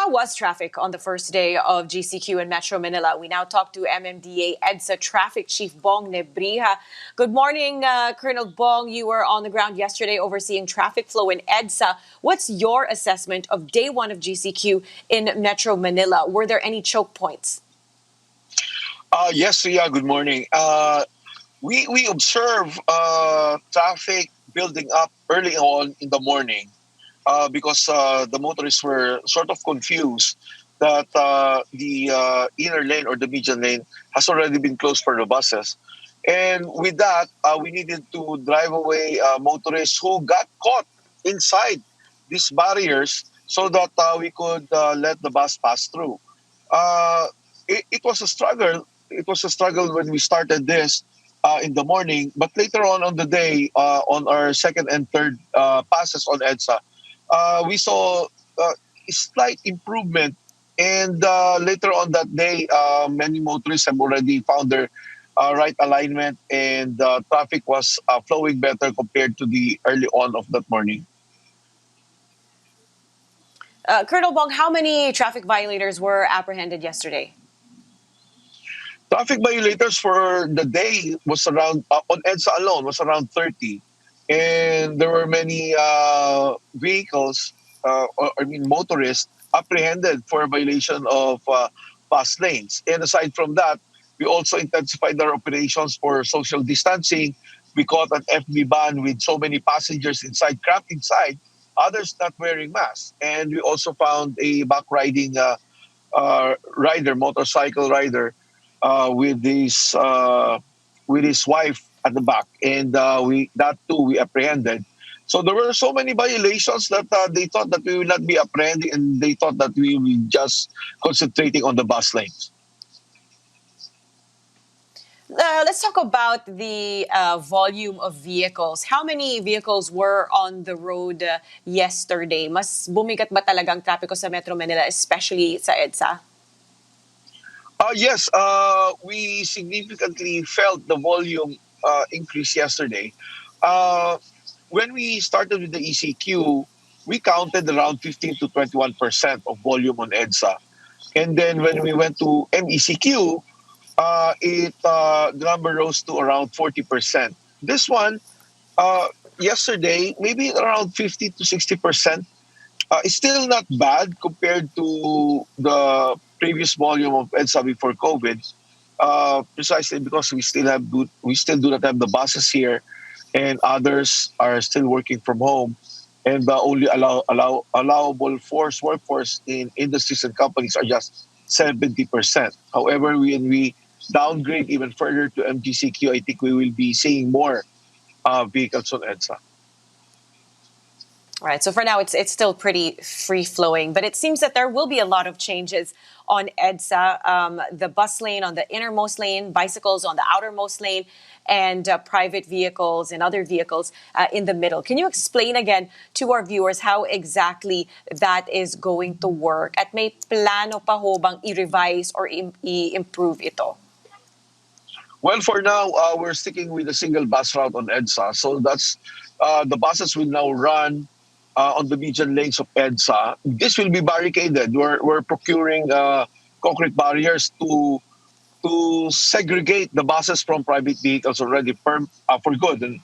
How was traffic on the first day of GCQ in Metro Manila? We now talk to MMDA EDSA Traffic Chief Bong Nebriha. Good morning, Colonel Bong. You were on the ground yesterday overseeing traffic flow in EDSA. What's your assessment of day one of GCQ in Metro Manila? Were there any choke points? Yes, yeah, good morning. We observe traffic building up early on in the morning because the motorists were sort of confused that the inner lane or the median lane has already been closed for the buses. And with that, we needed to drive away motorists who got caught inside these barriers so that we could let the bus pass through. Uh, it was a struggle. It was a struggle when we started this in the morning, but later on the day, on our second and third passes on EDSA, we saw a slight improvement. And later on that day, many motorists have already found their right alignment, and traffic was flowing better compared to the early on of that morning. Colonel Bong, how many traffic violators were apprehended yesterday? Traffic violators for the day was around, on EDSA alone, was around 30. And there were many vehicles, motorists, apprehended for a violation of pass lanes. And aside from that, we also intensified our operations for social distancing. We caught an FB van with so many passengers inside, cramped inside, others not wearing masks. And we also found a back riding rider, motorcycle rider, with his wife at the back, and we that too we apprehended. So there were so many violations that they thought that we will not be apprehending, and they thought that we will just concentrating on the bus lanes. Let's talk about the volume of vehicles. How many vehicles were on the road yesterday? Mas bumigat ba talagang trapiko sa Metro Manila, especially sa EDSA? Yes, we significantly felt the volume increase yesterday. Uh, when we started with the ECQ, we counted around 15 to 21% of volume on EDSA. And then when we went to MECQ, the number rose to around 40%. This one, uh, yesterday, maybe around 50 to 60%. It's still not bad compared to the previous volume of EDSA before COVID. Precisely because we still do not have the buses here, and others are still working from home, and the only allowable workforce in industries and companies are just 70%. However, when we downgrade even further to MGCQ, I think we will be seeing more vehicles on EDSA. Right. So for now, it's still pretty free flowing, but it seems that there will be a lot of changes on EDSA. The bus lane on the innermost lane, bicycles on the outermost lane, and private vehicles and other vehicles in the middle. Can you explain again to our viewers how exactly that is going to work? At may plano pa ho bang i-revise or i-improve ito? Well, for now, we're sticking with a single bus route on EDSA. So that's the buses will now run on the median lanes of EDSA. This will be barricaded. We're procuring concrete barriers to segregate the buses from private vehicles already for good.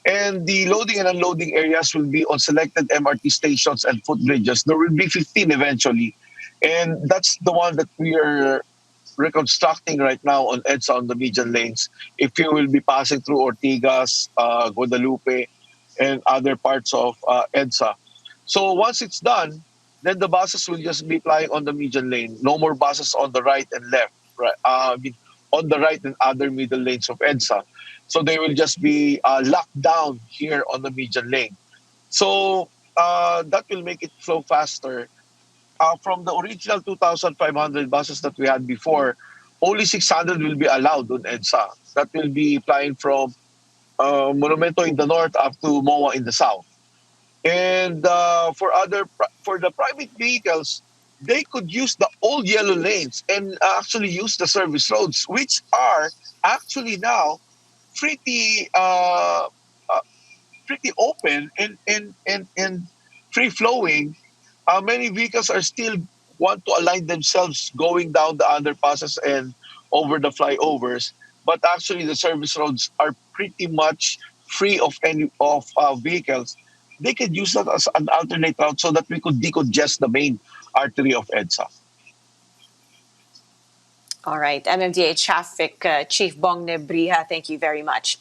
And the loading and unloading areas will be on selected MRT stations and footbridges. There will be 15 eventually. And that's the one that we are reconstructing right now on EDSA on the median lanes. If you will be passing through Ortigas, Guadalupe, and other parts of EDSA. So once it's done, then the buses will just be plying on the median lane. No more buses on the right and left, right? On the right and other middle lanes of EDSA. So they will just be locked down here on the median lane. So that will make it flow faster. From the original 2,500 buses that we had before, only 600 will be allowed on EDSA. That will be flying from Monumento in the north up to MOA in the south. And for the private vehicles, they could use the old yellow lanes and actually use the service roads, which are actually now pretty uh, pretty open and free flowing. Many vehicles are still want to align themselves going down the underpasses and over the flyovers. But actually, the service roads are pretty much free of any of vehicles. They could use that as an alternate route so that we could decongest the main artery of EDSA. All right, MMDA Traffic Chief Bong Nebriha, thank you very much.